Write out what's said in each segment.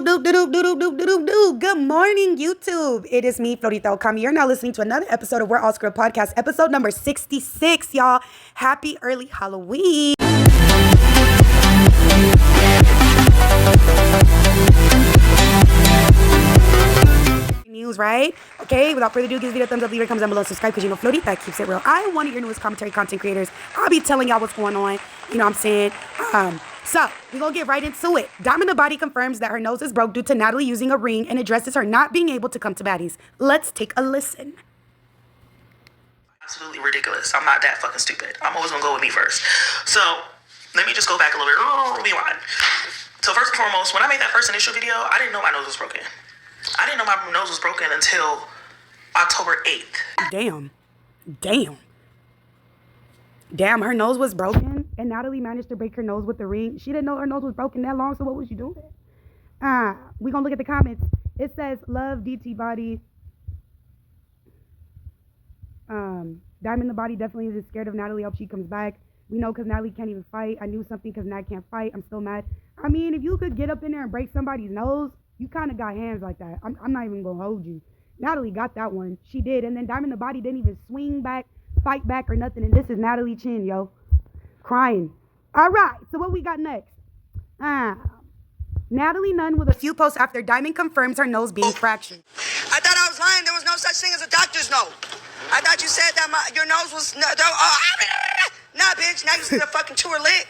Good morning, YouTube. It is me, Florita Okami. You're now listening to another episode of We're All Script Podcast, episode number 66, y'all. Happy early Halloween. News, right? Okay, without further ado, give this video a thumbs up, leave a comment down below, subscribe, because you know Florita keeps it real. I am one of your newest commentary content creators. I'll be telling y'all what's going on. You know what I'm saying? So we're gonna get right into it. Dtbvsnatalie confirms that her nose is broke due to Natalie using a ring and addresses her not being able to come to Baddies. Let's take a listen. Absolutely ridiculous. I'm not that fucking stupid. I'm always gonna go with me first. So let me just go back a little bit. Rewind. So first and foremost, when I made that first initial video, I didn't know my nose was broken. I didn't know my nose was broken until October 8th. Damn, her nose was broken, and Natalie managed to break her nose with the ring. She didn't know her nose was broken that long, so what was she doing? We gonna look at the comments. It says, love DT body. Diamond the body definitely is scared of Natalie. Hope she comes back. We know because Natalie can't even fight. I knew something because Nat can't fight. I'm still mad. I mean, if you could get up in there and break somebody's nose, you kind of got hands like that. I'm not even gonna hold you. Natalie got that one. She did. And then Diamond the body didn't even swing back, fight back or nothing. And this is Natalie Chin, yo. Crying. All right. So what we got next? Natalie Nunn with a few posts after Diamond confirms her nose being fractured. I thought I was lying. There was no such thing as a doctor's note. I thought you said that your nose was... Nah, bitch. Now you see the fucking tour lit.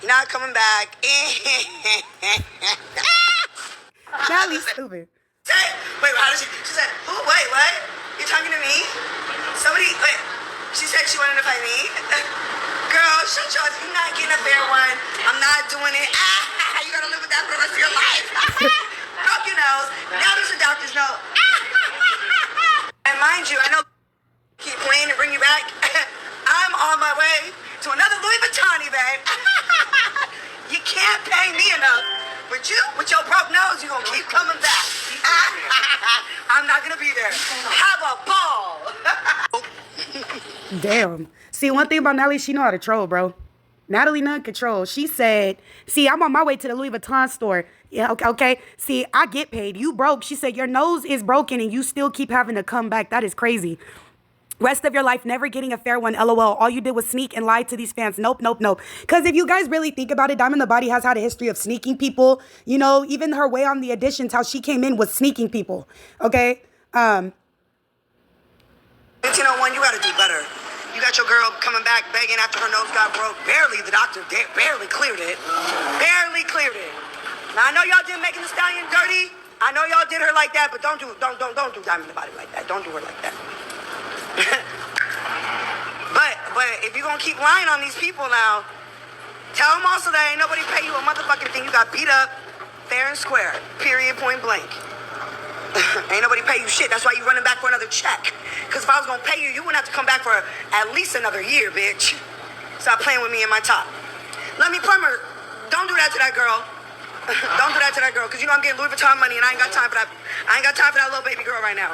You're not coming back. Natalie's stupid. Wait, how did she said, who, wait, what? You talking to me? Somebody, wait, she said she wanted to fight me? Girl, shut your ass, you're not getting a fair one. I'm not doing it. You gotta live with that for the rest of your life. Broke your nose. Now there's a doctor's note. And mind you, I know keep playing and bring you back. I'm on my way to another Louis Vuitton event. You can't pay me enough. But you, with your broke nose, you're going to keep coming back. I'm not going to be there. Have a ball. Damn. See, one thing about Natalie, she know how to troll, bro. Natalie Nunn control. She said, see, I'm on my way to the Louis Vuitton store. Yeah, okay. See, I get paid. You broke. She said, your nose is broken and you still keep having to come back. That is crazy. Rest of your life never getting a fair one, LOL. All you did was sneak and lie to these fans. Nope. Because if you guys really think about it, Diamond the Body has had a history of sneaking people. You know, even her way on the auditions, how she came in was sneaking people. Okay? 1501, you got to do better. You got your girl coming back begging after her nose got broke. Barely, the doctor barely cleared it. Barely cleared it. Now, I know y'all did Megan Thee Stallion dirty. I know y'all did her like that, but don't do Diamond the Body like that. Don't do her like that. but if you're gonna keep lying on these people now, tell them also that ain't nobody pay you a motherfucking thing. You got beat up fair and square, period, point blank. Ain't nobody pay you shit. That's why you running back for another check. Because if I was gonna pay you, you wouldn't have to come back for at least another year, bitch. Stop playing with me and my top. Let me plumber. Don't do that to that girl. Don't do that to that girl, because you know I'm getting Louis Vuitton money and I ain't got time for that. I ain't got time for that little baby girl right now.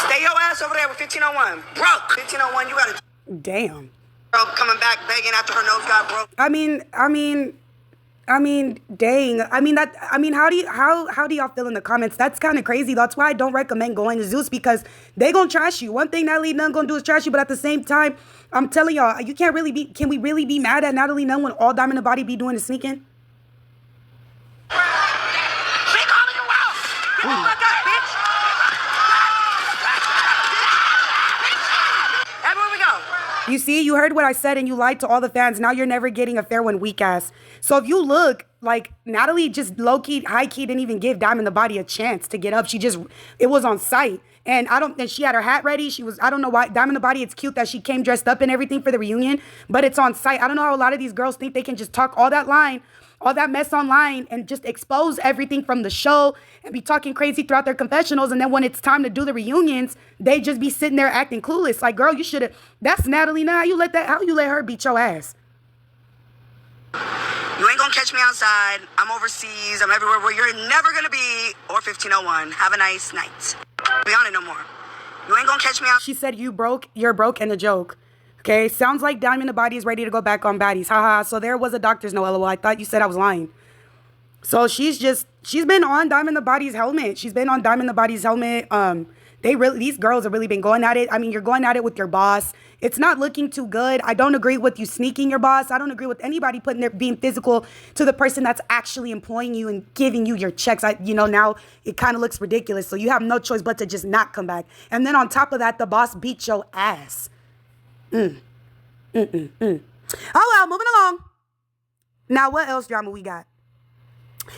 Stay your ass over there with 1501. Broke. 1501, you gotta... Damn. Girl coming back begging after her nose got broke. I mean, dang. How do y'all feel in the comments? That's kind of crazy. That's why I don't recommend going to Zeus, because they gonna trash you. One thing Natalie Nunn gonna do is trash you, but at the same time, I'm telling y'all, can we really be mad at Natalie Nunn when all Diamond the Body be doing is sneaking? She calling you out! Get the fuck up, bitch! Everywhere we go. You see, you heard what I said and you lied to all the fans. Now you're never getting a fair one, weak ass. So if you look, like, Natalie just low-key, high-key didn't even give Diamond the Body a chance to get up. It was on sight. And she had her hat ready. I don't know why. Diamond the Body, it's cute that she came dressed up and everything for the reunion, but it's on sight. I don't know how a lot of these girls think they can just talk all that mess online and just expose everything from the show and be talking crazy throughout their confessionals. And then when it's time to do the reunions, they just be sitting there acting clueless. Like, girl, you should have. That's Natalie now. How you let her beat your ass? You ain't gonna catch me outside. I'm overseas. I'm everywhere where you're never gonna be. Or 1501. Have a nice night. Be on it no more. You ain't gonna catch me out. She said you're broke and a joke. Okay, sounds like Diamond the Body is ready to go back on Baddies. Haha, so there was a doctor's note, LOL. I thought you said I was lying. So she's been on Diamond the Body's helmet. She's been on Diamond the Body's helmet. These girls have really been going at it. I mean, you're going at it with your boss. It's not looking too good. I don't agree with you sneaking your boss. I don't agree with anybody being physical to the person that's actually employing you and giving you your checks. Now it kind of looks ridiculous. So you have no choice but to just not come back. And then on top of that, the boss beat your ass. Oh, well, moving along. Now, what else drama we got?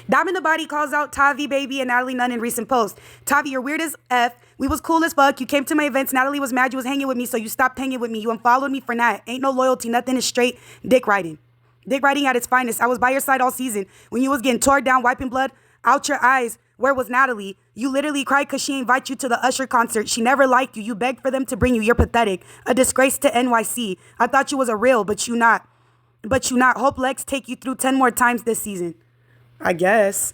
Diamond the Body calls out Tavi Baby and Natalie Nunn in recent posts. Tavi, you're weird as F. We was cool as fuck. You came to my events. Natalie was mad you was hanging with me, so you stopped hanging with me. You unfollowed me for that. Ain't no loyalty. Nothing is straight dick riding. Dick riding at its finest. I was by your side all season. When you was getting tore down, wiping blood out your eyes. Where was Natalie? You literally cried because she invited you to the Usher concert. She never liked you. You begged for them to bring you. You're pathetic. A disgrace to NYC. I thought you was a real, but you not. Hope Lex take you through 10 more times this season. I guess.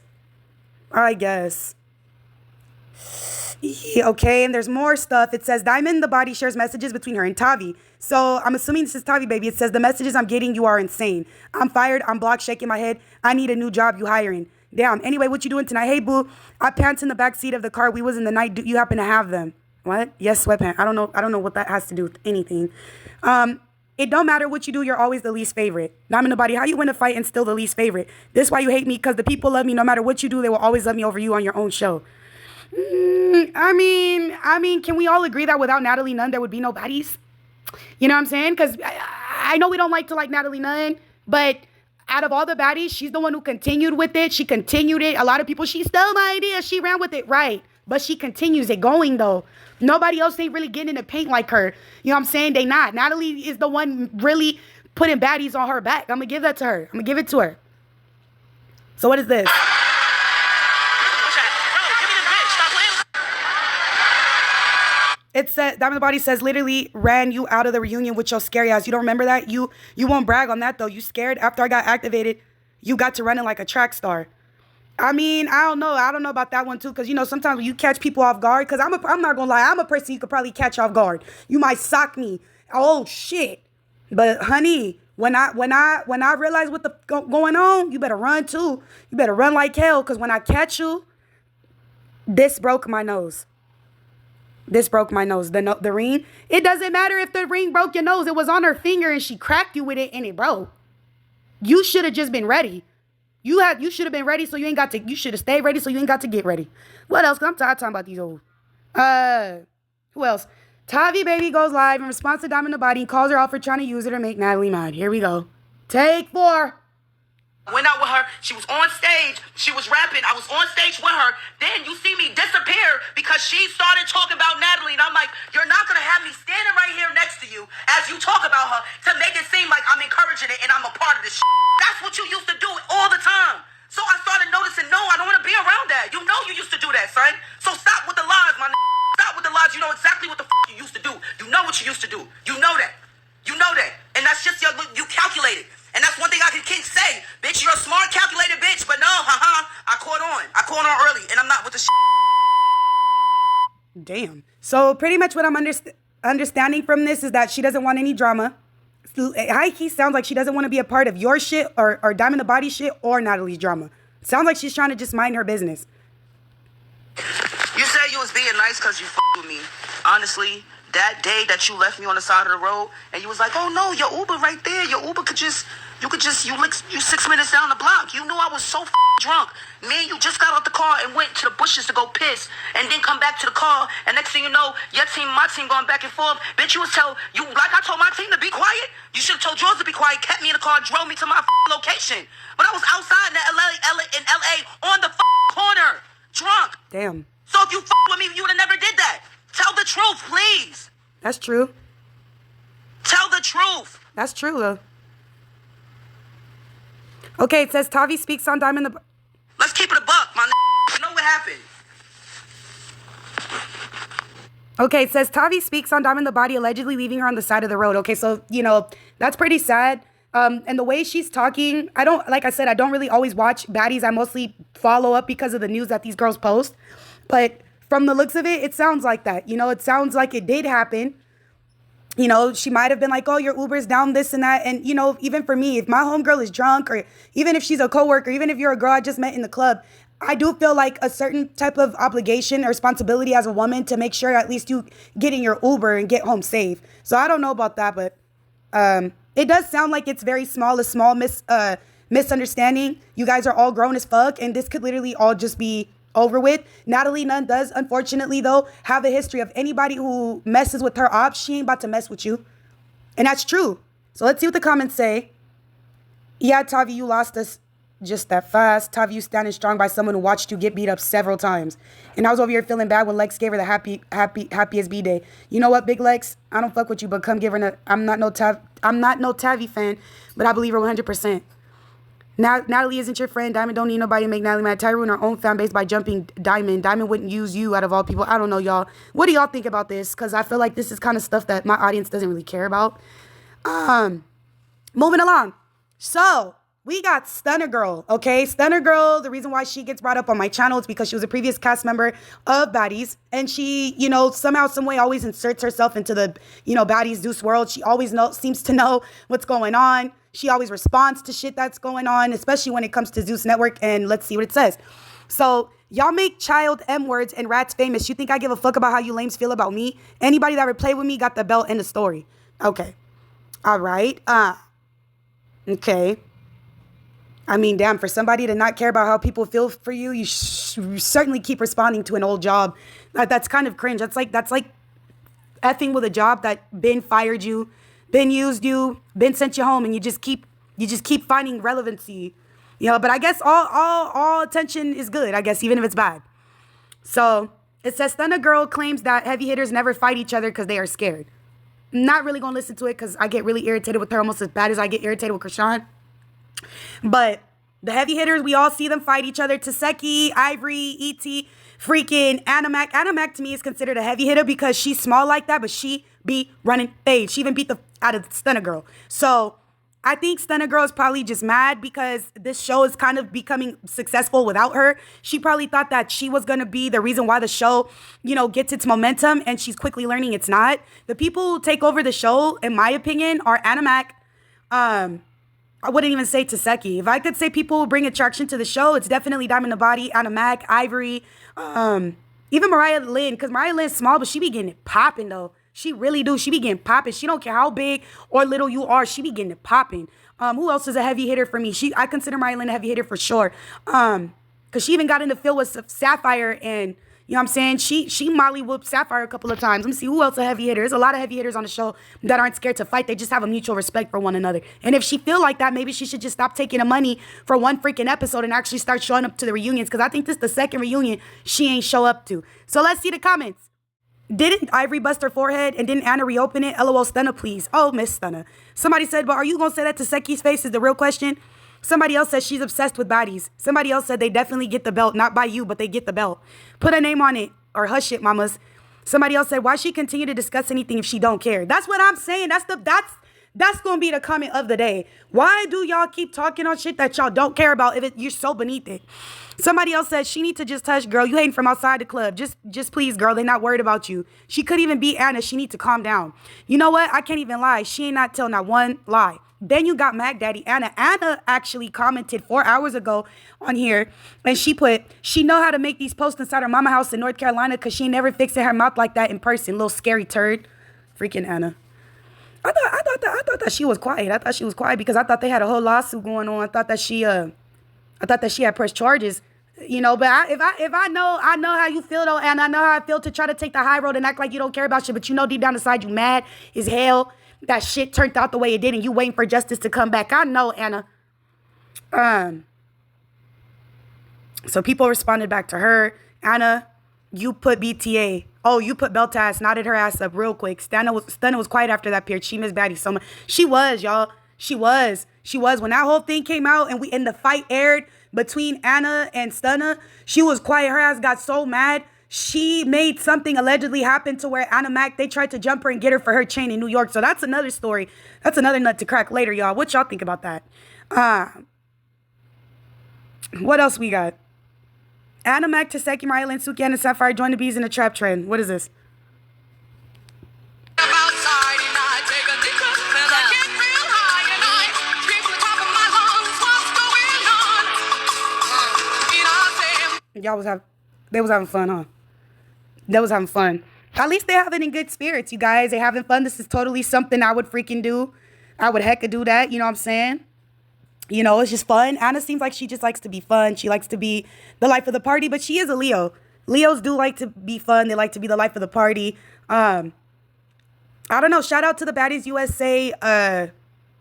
Yeah, okay, and there's more stuff. It says Diamond the Body shares messages between her and Tavi. So I'm assuming this is Tavi Baby. It says the messages I'm getting, you are insane. I'm fired. I'm blocked, shaking my head. I need a new job. You hiring? Damn. Anyway, what you doing tonight? Hey, boo. I pants in the back seat of the car. We was in the night. Do you happen to have them? What? Yes, sweatpants. I don't know what that has to do with anything. It don't matter what you do, you're always the least favorite. Diamond the Body, how you win a fight and still the least favorite? This why you hate me, because the people love me. No matter what you do, they will always love me over you on your own show. I mean, can we all agree that without Natalie Nunn, there would be no Baddies? You know what I'm saying? Because I know we don't like to like Natalie Nunn, but out of all the Baddies, she's the one who continued with it. She continued it. A lot of people, she stole my idea. She ran with it, right? But she continues it going, though. Nobody else ain't really getting in the paint like her. You know what I'm saying? They not. Natalie is the one really putting Baddies on her back. I'm going to give that to her. I'm going to give it to her. So what is this? It said, Diamond the Body says, literally ran you out of the reunion with your scary ass. You don't remember that? You won't brag on that, though. You scared? After I got activated, you got to running like a track star. I mean, I don't know. I don't know about that one, too, because, sometimes when you catch people off guard, because I'm not going to lie, I'm a person you could probably catch off guard. You might sock me. Oh, shit. But, honey, when I realize what the going on, you better run, too. You better run like hell, because when I catch you, this broke my nose. This broke my nose. The ring. It doesn't matter if the ring broke your nose. It was on her finger, and she cracked you with it, and it broke. You should have just been ready. You should have been ready, so you ain't got to. You should have stayed ready, so you ain't got to get ready. What else? 'Cause I'm tired talking about these old. Who else? Tavi Baby goes live in response to Diamond the Body and calls her out for trying to use her to make Natalie mad. Here we go. Take 4. Went out with her. She was on stage. She was rapping. I was on stage with her. Then you see me disappear because she started talking about Natalie. And I'm like, you're not going to have me standing right here next to you as you talk about her to make it seem like I'm encouraging it and I'm a part of this shit. That's what you used to do all the time. So I started noticing, no, I don't want to be around that. You know you used to do that, son. So stop with the lies, my nigga. Stop with the lies. You know exactly what the you used to do. You know what you used to do. You know that. You know that. And that's just you calculated. And that's one thing I can say. Bitch, you're a smart, calculated bitch. But no, I caught on. I caught on early. And I'm not with the Damn. So pretty much what I'm understanding from this is that she doesn't want any drama. High key sounds like she doesn't want to be a part of your shit or Diamond the Body shit or Natalie's drama. Sounds like she's trying to just mind her business. You said you was being nice because you with me. Honestly, that day that you left me on the side of the road and you was like, oh no, your Uber right there. Your Uber you 6 minutes down the block. You knew I was so drunk. Me and you just got out the car and went to the bushes to go piss and then come back to the car. And next thing you know, your team, my team going back and forth. Bitch, like I told my team to be quiet. You should have told yours to be quiet, kept me in the car, drove me to my location. But I was outside in LA on the corner, drunk. Damn. So if you with me, you would have never did that. Tell the truth, please. That's true. Tell the truth. That's true, though. Okay, it says Tavi speaks on Diamond the... Let's keep it a buck, my You know what happened. Okay, it says Tavi speaks on Diamond the Body allegedly leaving her on the side of the road. Okay, so, that's pretty sad. And the way she's talking, like I said, I don't really always watch Baddies. I mostly follow up because of the news that these girls post. But from the looks of it, it sounds like that. It sounds like it did happen. You know, she might have been like, oh, your Uber's down, this and that. And, you know, even for me, if my homegirl is drunk, or even if she's a coworker, even if you're a girl I just met in the club, I do feel like a certain type of obligation or responsibility as a woman to make sure at least you get in your Uber and get home safe. So I don't know about that, but it does sound like it's very small, a small misunderstanding. You guys are all grown as fuck, and this could literally all just be over with. Natalie Nunn does, unfortunately, though, have a history of anybody who messes with her ops, she ain't about to mess with you. And that's true. So let's see what the comments say. Yeah, Tavi, you lost us just that fast. Tavi, you standing strong by someone who watched you get beat up several times. And I was over here feeling bad when Lex gave her the happiest B-day. You know what, Big Lex? I don't fuck with you, but come give her I'm not no Tavi fan, but I believe her 100%. Now, Natalie isn't your friend. Diamond don't need nobody to make Natalie mad. Tyra ruined her own fan base by jumping Diamond. Diamond wouldn't use you out of all people. I don't know, y'all. What do y'all think about this? Because I feel like this is kind of stuff that my audience doesn't really care about. Moving along. So, we got Stunna Girl, okay? Stunna Girl, the reason why she gets brought up on my channel is because she was a previous cast member of Baddies. And she, you know, somehow, some way always inserts herself into the, you know, Baddies Deuce world. She always seems to know what's going on. She always responds to shit that's going on, especially when it comes to Zeus Network. And let's see what it says. So, y'all make child M-words and rats famous. You think I give a fuck about how you lames feel about me? Anybody that ever played with me got the belt in the story. Okay. All right. Okay. I mean, damn, for somebody to not care about how people feel for you, you certainly keep responding to an old job. That's kind of cringe. That's like effing with a job that been fired you, been used you, been sent you home, and you just keep finding relevancy. You know, but I guess all attention is good, I guess, even if it's bad. So it says Stunna Girl claims that heavy hitters never fight each other because they are scared. I'm not really gonna listen to it because I get really irritated with her almost as bad as I get irritated with Krishan. But the heavy hitters, we all see them fight each other. Taseki, Ivory, E.T., freaking ANHAMAC. ANHAMAC to me is considered a heavy hitter because she's small like that, but she be running fade. She even beat the out of Stunna Girl. So I think Stunna Girl is probably just mad because this show is kind of becoming successful without her. She probably thought that she was going to be the reason why the show, you know, gets its momentum, and she's quickly learning it's not. The people who take over the show, in my opinion, are ANHAMAC. I wouldn't even say Taseki. If I could say people who bring attraction to the show, it's definitely Diamond the Body, ANHAMAC, Ivory, even Mariah Lynn, because Mariah Lynn's small, but she be getting it popping, though. She really do. She be getting popping. She don't care how big or little you are. She be getting it popping. Who else is a heavy hitter for me? I consider Mariah Lynn a heavy hitter for sure. Because she even got in the field with Sapphire, and you know what I'm saying? She molly whooped Sapphire a couple of times. Let me see who else a heavy hitter. There's a lot of heavy hitters on the show that aren't scared to fight. They just have a mutual respect for one another. And if she feel like that, maybe she should just stop taking the money for one freaking episode and actually start showing up to the reunions. Because I think this is the second reunion she ain't show up to. So let's see the comments. Didn't Ivory bust her forehead and didn't Anna reopen it? LOL, Stunna, please. Oh, Miss Stunna. Somebody said, but are you going to say that to Seki's face is the real question? Somebody else says she's obsessed with Baddies. Somebody else said they definitely get the belt. Not by you, but they get the belt. Put a name on it. Or hush it, mamas. Somebody else said, why she continue to discuss anything if she don't care? That's what I'm saying. That's gonna be the comment of the day. Why do y'all keep talking on shit that y'all don't care about if you're so beneath it? Somebody else said she need to just hush, girl. You hating from outside the club. Just please, girl. They not worried about you. She could even beat Anna. She need to calm down. You know what? I can't even lie. She ain't not tell not one lie. Then you got Mac Daddy Anna. Anna actually commented 4 hours ago on here, and she put, she know how to make these posts inside her mama house in North Carolina because she never fixing her mouth like that in person. Little scary turd. Freaking Anna. I thought that she was quiet. I thought she was quiet because I thought they had a whole lawsuit going on. I thought that she had pressed charges. You know, but if I know how you feel though, and I know how I feel to try to take the high road and act like you don't care about shit, but you know deep down inside you mad as hell that shit turned out the way it did and you waiting for justice to come back. I know, Anna. So people responded back to her. Anna, you put BTA. Oh, you put belt ass, knotted her ass up real quick. Stunna was quiet after that period. She missed Baddies so much. She was, y'all. She was. When that whole thing came out and the fight aired between Anna and Stunna, she was quiet. Her ass got so mad. She made something allegedly happen to where ANHAMAC, they tried to jump her and get her for her chain in New York. So that's another story. That's another nut to crack later, y'all. What y'all think about that? What else we got? ANHAMAC, Taseki, Mariah Lynn, Suki, and Sapphire join the bees in the trap trend. What is this? They was having fun, huh? They was having fun. At least they're having in good spirits, you guys. They're having fun. This is totally something I would freaking do. I would hecka do that. You know what I'm saying? You know, it's just fun. Anna seems like she just likes to be fun. She likes to be the life of the party, but she is a Leo. Leos do like to be fun. They like to be the life of the party. I don't know. Shout out to the Baddies USA.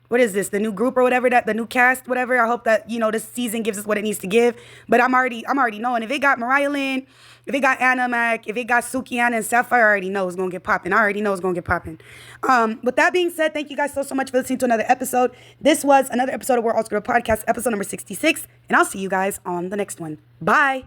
What is this? The new group or whatever, that the new cast, whatever. I hope that, you know, this season gives us what it needs to give. But I'm already knowing. If it got Mariah Lynn, if it got ANHAMAC, if it got Sukiana and Sapphire, I already know it's going to get popping. I already know it's going to get popping. With that being said, thank you guys so much for listening to another episode. This was another episode of We're All Girl Podcast, episode number 66. And I'll see you guys on the next one. Bye.